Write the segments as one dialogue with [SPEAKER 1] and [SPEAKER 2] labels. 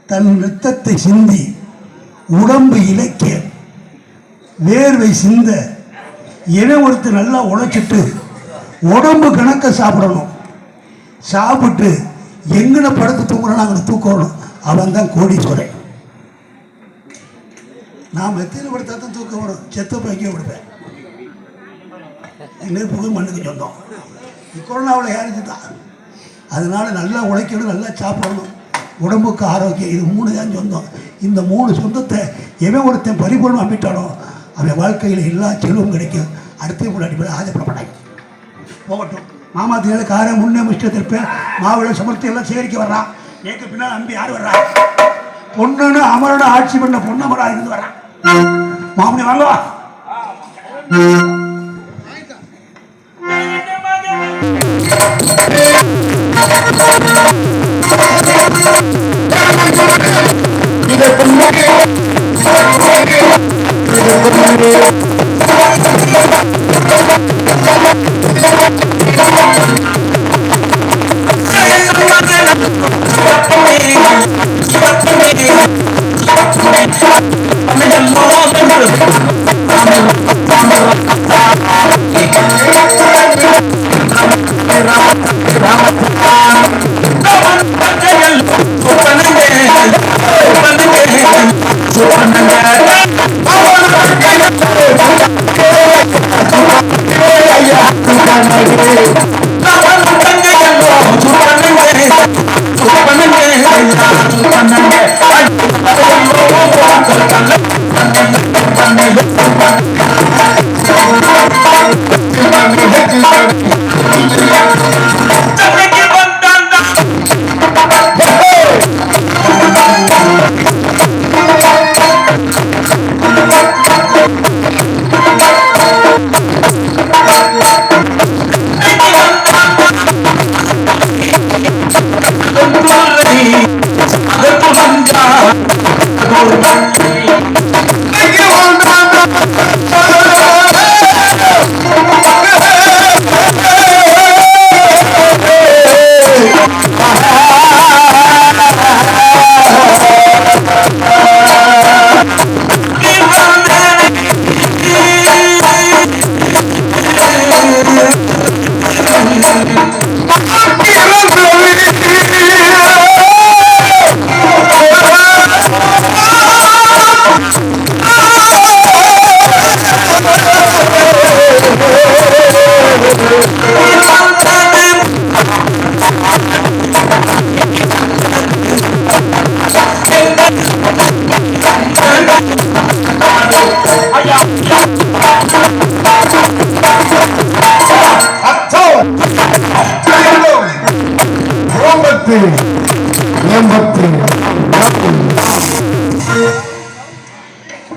[SPEAKER 1] தன் ரத்தத்தை சிந்தி உடம்பு இழைக்க வேர்வை சிந்த ஒருத்தர் நல்லா உழைச்சிட்டு உடம்பு கணக்க சாப்பிடணும். சாப்பிட்டு எங்கன படுத்து தூங்குறோம் அங்கே தூக்கணும். அவன் தான் கோடீஸ்வரன். நான் மெத்தையில் படுத்தா தான் தூக்கம் வரும். செத்த பைக்கிய விடுவேன். நெருப்புக்கு மண்ணுக்கு சொந்தம். கொரோனாவில் யாருக்கு தான். அதனால நல்லா உழைக்கணும், நல்லா சாப்பிடணும், உடம்புக்கு ஆரோக்கியம். இது 3 தான் சொந்தம். இந்த 3 சொந்தத்தை எவன் ஒருத்தன் பரிபூர்ணம் அமைட்டானோ அவன் வாழ்க்கையில் எல்லா செல்வம் கிடைக்கும். அடுத்த முன்னாடி போய் ஆஜப்படப்படாங்க போகட்டும். மாமாத்தினால காரம் முன்னே முஷ்டத்திருப்பேன். மாவிளை சமர்த்தி எல்லாம் சேரிக்க வர்றான். நேற்று பின்னால் நம்பி யார் வர்றா? பொண்ணுன்னு அமரோட ஆட்சி பண்ண பொன்னமரா இருந்து வர்றான். மாமனி வாங்குவா.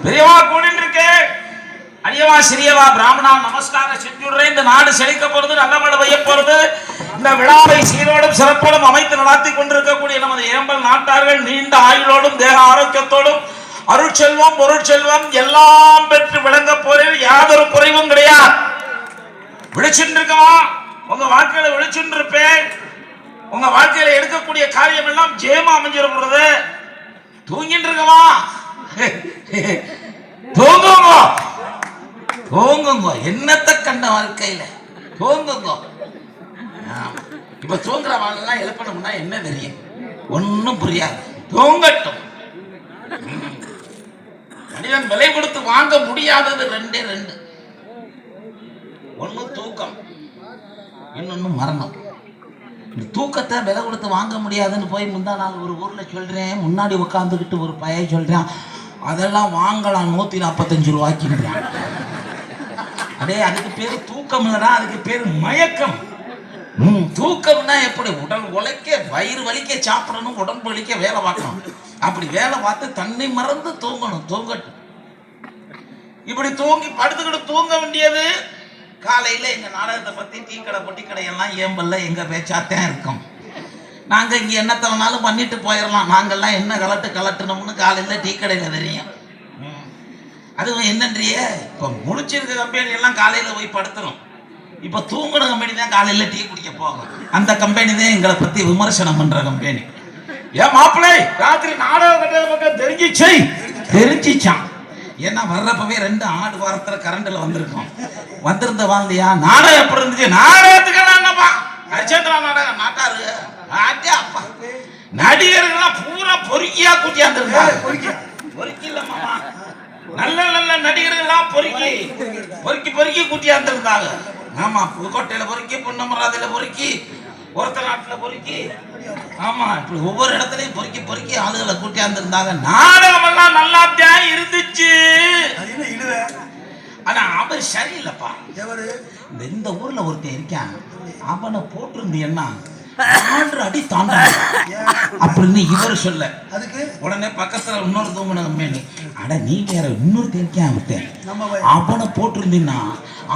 [SPEAKER 2] பெரியவா கூடிட்டு அரியவா சிறியவா பிராமணா நமஸ்காரம் செஞ்சுடுறேன். இந்த நாடு செழிக்க போறது, நல்ல மழை பெய்ய போறது. இந்த விழாவை சீரோடும் சிறப்போடும் அமைத்து நடத்தி கொண்டிருக்கக்கூடிய நமது ஏம்பல் நாட்டார்கள் நீண்ட ஆயுளோடும் தேக ஆரோக்கியத்தோடும் அருட்செல்வம் பொருட்செல்வம் எல்லாம் பெற்று விளங்க போறேன். யாதொரு குறைவும் கிடையாது. விழிச்சுட்டு இருக்கவா உங்க வாழ்க்கையில விழிச்சுட்டு இருப்பேன். உங்க வாழ்க்கையில எடுக்கக்கூடிய காரியம் எல்லாம் ஜெயமா அமைஞ்சிட போறது. தூங்கிட்டு இருக்கவா தூங்குங்க தூங்குங்க. என்னத்தை கண்ட வாழ்க்கையில தூங்குங்க. இப்ப தூங்குற வாழ்லாம் எழுப்பணும்னா என்ன தெரியும்? ஒன்னும் புரியாது. தூங்கட்டும். மனிதன் விலை கொடுத்து வாங்க முடியாதது 2. ஒன்னு தூக்கம், இன்னொன்னு மரணம். தூக்கத்தை விலை கொடுத்து வாங்க முடியாதுன்னு போய் முந்தா நாள் ஒரு ஊர்ல சொல்றேன். முன்னாடி உட்காந்துக்கிட்டு ஒரு பைய சொல்றேன், அதெல்லாம் வாங்கலாம் 145 ரூபாய்க்குன்றான். அடே, அதுக்கு பேரு தூக்கம் இல்லடா, அதுக்கு பேரு மயக்கம். தூக்கம்னா எப்படி? உடல் உழைக்க, வயிறு வலிக்க சாப்பிடணும், உடம்பு வலிக்க வேலை பார்க்கணும். அப்படி வேலை பார்த்து தன்னை மறந்து தூங்கணும். தூங்கட்டும். இப்படி தூங்கி படுத்துக்கிட்டு தூங்க வேண்டியது. காலையில எங்க நாடகத்தை பத்தி டீ கடை பொட்டி கடை எல்லாம் ஏம்பல்ல எங்க பேச்சாத்தான் இருக்கும். நாங்க இங்க என்னத்தை வேணாலும் பண்ணிட்டு போயிடலாம். நாங்கெல்லாம் என்ன கலட்டணும்னு காலையில டீ கடையில தெரியும். அதுவும் என்னன்றிய இப்ப முடிச்சிருக்க கம்பெனி எல்லாம் காலையில போய் படுத்துரும். இப்ப தூங்குற கம்பெனி தான் காலையில டீ குடிக்க போகும். அந்த கம்பெனி தான் எங்களை பத்தி விமர்சனம் பண்ற கம்பெனி. ஏன் மாப்பிள்ளை ராத்திரி நாடகம் கட்டது பக்கம் தெரிஞ்சிச்சான். ஏன்னா வர்றப்பவே 2 ஆடு வாரத்துல கரண்ட்ல வந்திருக்கோம். வந்திருந்த வாழ்லையா நாடகம் எப்படி இருந்துச்சு? நாடகத்துக்கெல்லாம் என்னப்பா நட்சத்திர நாடகம் நாட்டாரு அப்பா நடிகர்கள்லாம் பூரா பொறுக்கியா கூட்டியாந்துருந்தாங்க. பொறுக்கி இல்ல மாமா, நல்ல நல்ல நடிகர்கள்லாம் பொறுக்கி கூட்டியாந்துருந்தாங்க. ஆமா, புதுக்கோட்டையில பொறுக்கி, பொன்னமராதியில பொறுக்கி, ஒருத்த நாட்டுல பொறுக்கி, ஆமா இப்படி ஒவ்வொரு இடத்துலயும் பொறுக்கி ஆளுகளை கூட்டியாந்துருந்தாங்க. நாடகம் எல்லாம் நல்லா தான் இருந்துச்சு. ஆனா அவர் சரியில்லைப்பா. இந்த ஊர்ல ஒருத்தன் இருக்கான், அவனை போட்டிருந்தீன்னா 4 அடி தாண்ட அப்படின்னு இவர் சொல்ல, உடனே பக்கத்துல இன்னொரு தூங்கின கம்பெனி, அட நீ வேற இன்னொரு தெரிக்கான் விட்டேன், அவனை போட்டிருந்தீங்கன்னா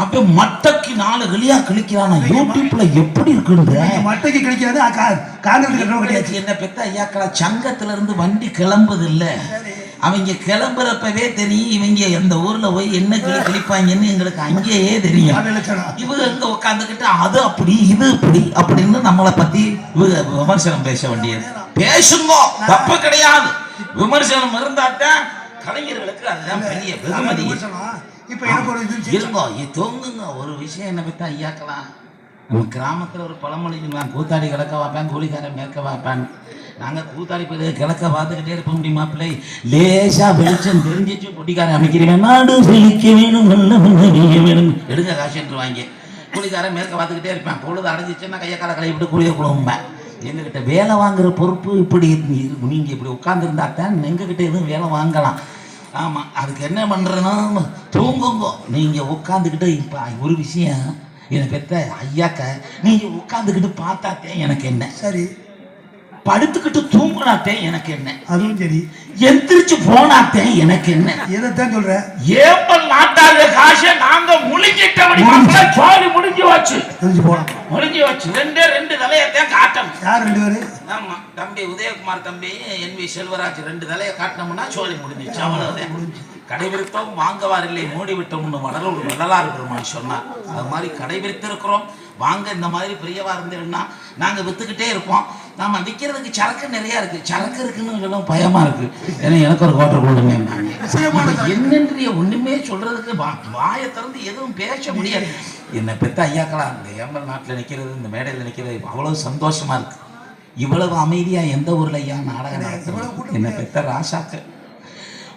[SPEAKER 2] அவன் மட்டைக்கு 4 கிளியா கிழிக்கிறான். யூடியூப்ல எப்படி இருக்குன்ற
[SPEAKER 1] மட்டைக்கு கிழிக்கிறது.
[SPEAKER 2] என்ன பெத்த ஐயாக்களா, சங்கத்துல இருந்து வண்டி கிளம்புது இல்ல, அவங்க கிளம்புறப்பவே தெரியும் இவங்க எந்த ஊர்ல போய் என்ன கிழிப்பாங்கன்னு எங்களுக்கு அங்கேயே தெரியும். இவங்க எங்க உட்காந்துக்கிட்டு அது அப்படி இது இப்படி அப்படின்னு நம்மளை பத்தி விமர்சனம் பேச வேண்டியது. பேசுங்க, தப்பு கிடையாது. விமர்சனம் இருந்தாத்தான் கலைஞர்களுக்கு அதுதான் பெரிய வெகுமதி. இருங்கோ தூங்குங்க. ஒரு விஷயம் என்ன பத்தா ஐயாக்கலாம், நம்ம கிராமத்துல ஒரு பழமொழி, கூத்தாடி கிழக்க வாப்பேன், கூலிக்காரன் மேற்க வாப்பேன். நாங்கள் கூத்தாடி போய் கிழக்க பார்த்துக்கிட்டே இருப்ப முடியுமா பிள்ளை? லேசா வெளிச்சம் தெரிஞ்சிச்சு, பொட்டிக்காரன் அமைக்கிறேன், நாடு வெளிக்க வேணும், நல்ல வேணும், எடுங்க காசுன்று வாங்கி கூலிக்காரன் மேற்க பார்த்துக்கிட்டே இருப்பேன். பொழுது அடைஞ்சிச்சுன்னா கையை காலை கலை விட்டு குளிய குழும்பேன். எங்ககிட்ட வேலை வாங்குற பொறுப்பு இப்படி நீங்க இப்படி உட்காந்துருந்தாத்தான் எங்ககிட்ட எதுவும் வேலை வாங்கலாம். ஆமாம், அதுக்கு என்ன பண்ணுறதுன்னா தூங்குங்க. நீங்கள் உட்காந்துக்கிட்டு இப்போ ஒரு விஷயம் என்னை பெத்த ஐயாக்க, நீங்கள் உட்காந்துக்கிட்டு பார்த்தாத்தே எனக்கு என்ன
[SPEAKER 1] சரி,
[SPEAKER 2] படுத்துக்கிட்டு தூங்குனாத்தே எனக்கு என்ன,
[SPEAKER 1] அதுவும் சரி,
[SPEAKER 2] எந்திரிச்சு போனாத்தே எனக்கு என்ன.
[SPEAKER 1] எதைத்தான் சொல்ற?
[SPEAKER 2] ஏப்பல் நாட்டாள காசை நாங்க முழுங்கிட்டபடி சோழி முடிஞ்சு வச்சு ரெண்டு தலையத்தான் காட்டணும்.
[SPEAKER 1] யார் 2 பேரு?
[SPEAKER 2] ஆமா, தம்பி உதயகுமார் தம்பி, NV செல்வராஜ் 2 தலையை காட்டினோம்னா சோழி முடிஞ்சிச்சு. அவ்வளவுதான். கடைபிடித்தோம் வாங்கவார் இல்லை மூடிவிட்டோம்னு வள்ளலார் பெருமான் சொன்னார். அது மாதிரி கடைபிடித்திருக்கிறோம். வாங்க, இந்த மாதிரி பிரியவா இருந்ததுன்னா நாங்கள் வித்துக்கிட்டே இருப்போம். நாம விற்கிறதுக்கு சரக்கு நிறையா இருக்கு. சரக்கு இருக்குன்னு சொல்ல பயமா இருக்கு. ஏன்னா எனக்கு ஒரு கோட்டை கொடுங்க என்னென்றிய ஒண்ணுமே சொல்றதுக்கு வாயை திறந்து எதுவும் பேச முடியாது. என்னை பெத்த ஐயாக்களா, இந்த ஏம்பல் நாட்டில் நிற்கிறது, இந்த மேடையில் நிற்கிறது அவ்வளவு சந்தோஷமா இருக்கு. இவ்வளவு அமைதியா எந்த ஊர்ல ஐயா நாடகம் நடத்துறோம்? என்னை பெத்த ராசாக்கள்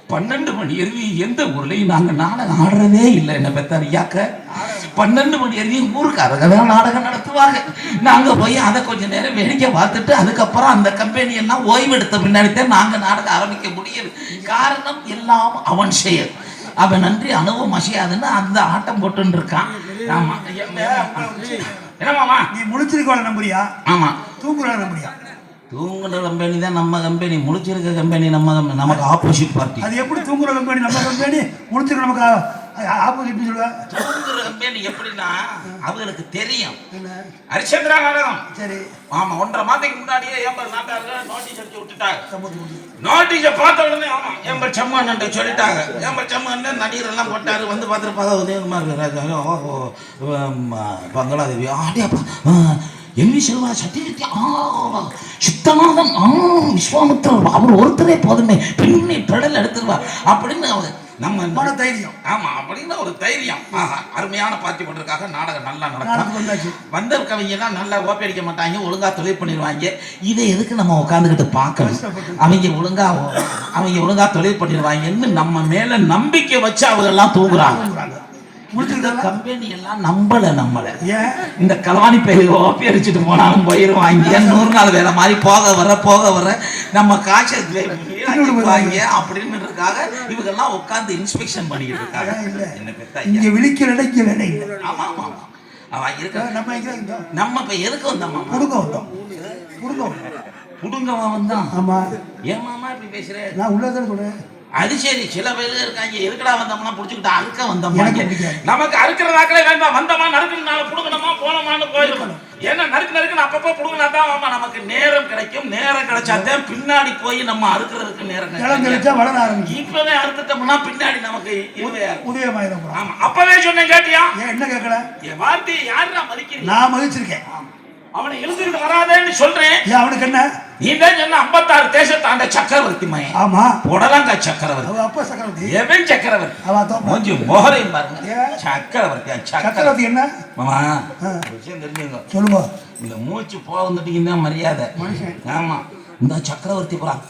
[SPEAKER 2] 12 மணி எருவி எந்த ஊர்லையும் நாங்கள் நாடகம் ஆடுறதே இல்லை. என்ன பெத்த ஐயாக்க 12 மணி எருவி ஊருக்காரங்க தான் நாடகம் நடத்துவாங்க. நாங்கள் போய் அதை கொஞ்சம் நேரம் வேடிக்கை பார்த்துட்டு அதுக்கப்புறம் அந்த கம்பெனி எல்லாம் ஓய்வு எடுத்த பின்னாடித்தான் நாங்கள் நாடகம் ஆரம்பிக்க முடியுது. காரணம் எல்லாம் அவன் செயல். அவன் நன்றி அனுபவம் அசையாதுன்னு அந்த ஆட்டம் போட்டுன்னு இருக்கான். ஆமா, என்னமாமா
[SPEAKER 1] நீ முழிச்சிருக்கோட நம்புறியா?
[SPEAKER 2] ஆமா,
[SPEAKER 1] தூங்குற நம்புறியா?
[SPEAKER 2] தூங்குற கம்பெனி தான் நம்ம கம்பெனி, முழிச்சிருக்க கம்பெனி நமக்கு ஆப்போசிட் பார்ட்டி.
[SPEAKER 1] அது எப்படி தூங்குற கம்பெனி நம்ம கம்பெனி, முழிச்சிருக்க நமக்கு ஆப்போசிட் சொல்லுவா?
[SPEAKER 2] தூங்குற கம்பெனி எப்படின்னா அவங்களுக்கு தெரியும். ஹரிச்சந்திரா நாடகம்
[SPEAKER 1] சரி,
[SPEAKER 2] ஆமா 1.5 மாதத்துக்கு முன்னாடியே ஏம்பல் நாட்டாள நோட்டீஸ் அடிச்சு விட்டுட்டாங்க. நோட்டீஸை பார்த்த உடனே ஆமா ஏம்பல் சம்மான் சொல்லிட்டாங்க. ஏம்பல் சம்மான் நடிகர் எல்லாம் போட்டாரு. வந்து பார்த்துருப்பாங்க உதயகுமார், பங்களாதேவி, ஆடியாப்பா, NV செல்வா, சத்தியவதி, சித்தநாதன், விஸ்வாமித்திரர், அவர் ஒருத்தரே போதுமே, பெண்ணை பெடல் எடுத்துருவா அப்படின்னு அவங்க நம்ம
[SPEAKER 1] தைரியம்.
[SPEAKER 2] ஆமா, அப்படின்னு ஒரு தைரியம். அருமையான பார்ட்டி பண்றதுக்காக நாடகம் நல்லா நடக்கும். வந்திருக்கவங்க எல்லாம் நல்லா ஓப்பி அடிக்க மாட்டாங்க, ஒழுங்கா தொழில் பண்ணிடுவாங்க. இதை எதுக்கு நம்ம உட்காந்துக்கிட்டு பார்க்கணும்? அவங்க ஒழுங்கா தொழில் பண்ணிடுவாங்கன்னு நம்ம மேல நம்பிக்கை வச்சு அவங்க எல்லாம் தூங்குறாங்க. கம்பெனி எல்லாம் நம்மள இந்த கலவாணி பயிர் ஓப்பி அடிச்சுட்டு போனாலும் போயிருவாங்க. 100 நாள் வேலை மாதிரி போக வர நம்ம காசை வாங்க அப்படின்னு இருக்காங்க. இவங்க எல்லாம் உட்கார்ந்து இன்ஸ்பெக்ஷன் பண்ணிக்கிட்டு இருக்காங்க. என்ன பெத்தா
[SPEAKER 1] இங்க விழிக்கிற இடம் வேலை இல்லை.
[SPEAKER 2] ஆமா ஆமா, அவ இருக்க நம்ம இப்ப எதுக்கு வந்தோம்? புடுங்கவா வந்தான்.
[SPEAKER 1] ஆமா,
[SPEAKER 2] ஏன் மாமா இப்படி பேசுறேன்?
[SPEAKER 1] நான் உள்ளதான் சொல்றேன்.
[SPEAKER 2] அது சரி, சில பேர் இருக்காங்க எதுக்கடா வந்தோம்னா புடிச்சுக்கிட்டு அறுக்க வந்தோம்னா. நமக்கு அறுக்கிற நாட்களே வேண்டாம். வந்தோமா நறுக்குனால புடுங்கணுமா போனோமான்னு போயிருக்கணும். ஏன்னா நறுக்குன்னு அப்பப்போ புடுங்கினா தான் நமக்கு நேரம் கிடைக்கும். நேரம் கிடைச்சாதான் பின்னாடி போய் நம்ம அறுக்கிறதுக்கு நேரம் கிடைக்கும்.
[SPEAKER 1] வளர ஆரம்பிக்கும்.
[SPEAKER 2] இப்பவே அறுத்துட்டோம்னா பின்னாடி நமக்கு
[SPEAKER 1] உதயமாயிரும்.
[SPEAKER 2] ஆமா, அப்பவே சொன்னேன் கேட்டியா?
[SPEAKER 1] என்ன கேட்கல?
[SPEAKER 2] என் வார்த்தையை யாருடா மதிக்கிறீங்க?
[SPEAKER 1] நான் மதிச்சிருக்கேன்.
[SPEAKER 2] அவனை எழுந்துக்கிட்டு வராதேன்னு சொல்றேன்.
[SPEAKER 1] ஏன் அவனுக்கு என்ன?
[SPEAKER 2] நீ தான் சொன்ன 56 தேசத்தை ஆண்ட சக்கரவர்த்தி மயன்.
[SPEAKER 1] ஆமா
[SPEAKER 2] புடலங்க சக்கரவர்த்தி.
[SPEAKER 1] அவ அப்பா சக்கரவர்த்தி.
[SPEAKER 2] எவன் சக்கரவர்த்தி?
[SPEAKER 1] அவ தான்
[SPEAKER 2] மூஞ்சி மோகரையும் பாருங்க.
[SPEAKER 1] ஏன்?
[SPEAKER 2] சக்கரவர்த்தி.
[SPEAKER 1] சக்கரவர்த்தி என்ன?
[SPEAKER 2] மாமா
[SPEAKER 1] ஆ.
[SPEAKER 2] ஒரு விஷயம் தெரிஞ்சுங்க.
[SPEAKER 1] சொல்லுங்க.
[SPEAKER 2] இந்த மூச்சு போக வந்துட்டீங்கன்னா மரியாதை.
[SPEAKER 1] மனுஷன்.
[SPEAKER 2] ஆமா இந்த சக்கரவர்த்தி போறான்,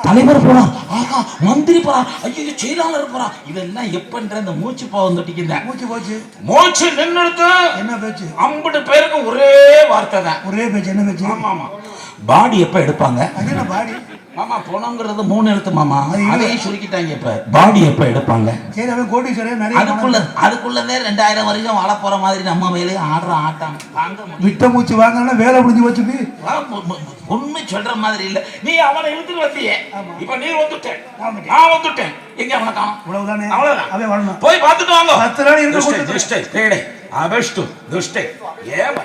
[SPEAKER 2] தலைவர் போறான், ஆகா மந்திரி போறான், ஐயோ செயலாளர் போறான், இதெல்லாம் எப்பன்ற இந்த மூச்சு போக வந்துட்டீங்க.
[SPEAKER 1] மூச்சு போச்சு.
[SPEAKER 2] மூச்சு நின்னுடுத்து.
[SPEAKER 1] என்ன பேச்சு?
[SPEAKER 2] 50 பேருக்கு ஒரே வார்த்தை தான்.
[SPEAKER 1] ஒரே பேச்சு. என்ன பேச்சு?
[SPEAKER 2] ஆமா ஆமா. பாடி எப்ப எடுப்பாங்க?
[SPEAKER 1] அது என்ன பாடி?
[SPEAKER 2] மாமா பணம்ங்கிறது 3 எழுத்து மாமா.
[SPEAKER 1] அது இல்ல.
[SPEAKER 2] அதையும் சுருக்கிட்டாங்க. இப்ப பாடி எப்ப எடுப்பாங்க?
[SPEAKER 1] சரி அவன் கோடீஸ்வரன் நிறைய
[SPEAKER 2] அதுக்குள்ளதே 2000 வருஷம் வாழ போற மாதிரி நம்ம வேலையை ஆடுற ஆட்டம் தாங்க முடியும்.
[SPEAKER 1] விட்ட மூச்சு வாங்கினா வேலை முடிஞ்சு வச்சுப்பி.
[SPEAKER 2] உண்மை சொல்ற மாதிரி இல்ல. நீ அவனை இழுத்துட்டு வந்தியே, இப்ப நீ வந்துட்டேன்,
[SPEAKER 1] வந்துட்டேன்.
[SPEAKER 2] நான் வந்துட்டேன். எங்க அவனை காணோம்?
[SPEAKER 1] இவ்வளவுதானே.
[SPEAKER 2] அவ்வளவுதான்.
[SPEAKER 1] அவன் வரணும்.
[SPEAKER 2] போய் பார்த்துட்டு வாங்க.
[SPEAKER 1] 10 நாள் இருக்க
[SPEAKER 2] துஷ்டே,
[SPEAKER 1] கூட்டிட்டு
[SPEAKER 2] துஷ்டே, தேடே, அபஷ்டு, துஷ்டே. ஏன்